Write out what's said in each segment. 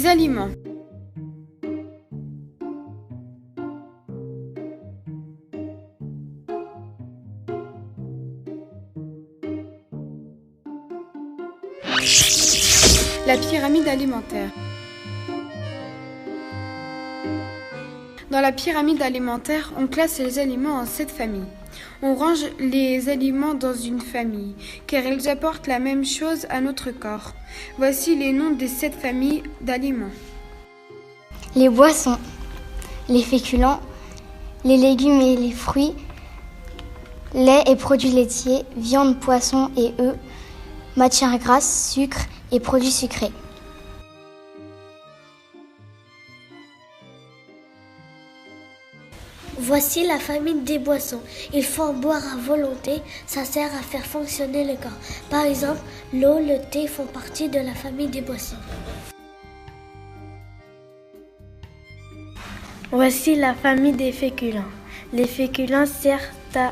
Les aliments. La pyramide alimentaire. Dans la pyramide alimentaire, on classe les aliments en 7 familles. On range les aliments dans une famille, car ils apportent la même chose à notre corps. Voici les noms des 7 familles d'aliments. Les boissons, les féculents, les légumes et les fruits, lait et produits laitiers, viande, poisson et œufs, matières grasses, sucre et produits sucrés. Voici la famille des boissons. Il faut en boire à volonté, ça sert à faire fonctionner le corps. Par exemple, l'eau, le thé font partie de la famille des boissons. Voici la famille des féculents. Les féculents servent à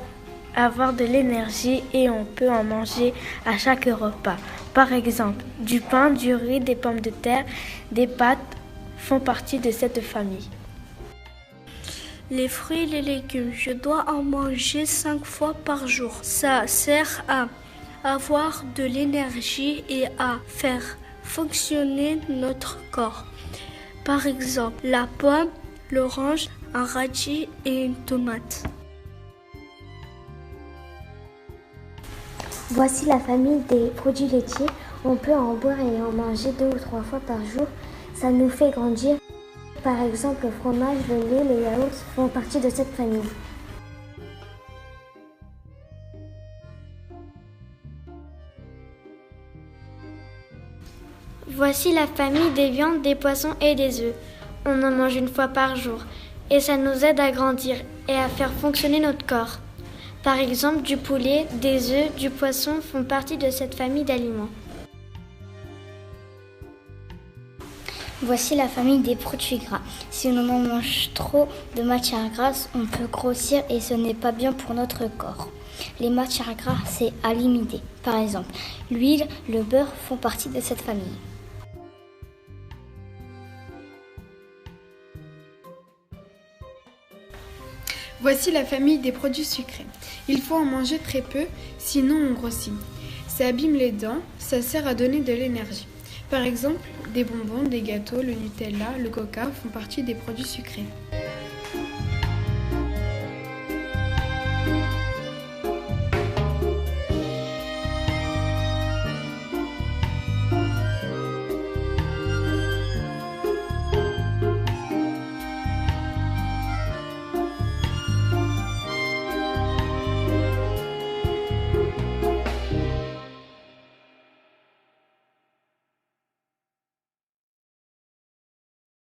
avoir de l'énergie et on peut en manger à chaque repas. Par exemple, du pain, du riz, des pommes de terre, des pâtes font partie de cette famille. Les fruits et les légumes, je dois en manger 5 fois par jour. Ça sert à avoir de l'énergie et à faire fonctionner notre corps. Par exemple, la pomme, l'orange, un radis et une tomate. Voici la famille des produits laitiers. On peut en boire et en manger 2 ou 3 fois par jour. Ça nous fait grandir. Par exemple, le fromage, le lait, les yaourts font partie de cette famille. Voici la famille des viandes, des poissons et des œufs. On en mange une fois par jour et ça nous aide à grandir et à faire fonctionner notre corps. Par exemple, du poulet, des œufs, du poisson font partie de cette famille d'aliments. Voici la famille des produits gras. Si on en mange trop de matières grasses, on peut grossir et ce n'est pas bien pour notre corps. Les matières grasses, c'est à limiter. Par exemple, l'huile, le beurre font partie de cette famille. Voici la famille des produits sucrés. Il faut en manger très peu, sinon on grossit. Ça abîme les dents, ça sert à donner de l'énergie. Par exemple, des bonbons, des gâteaux, le Nutella, le Coca font partie des produits sucrés.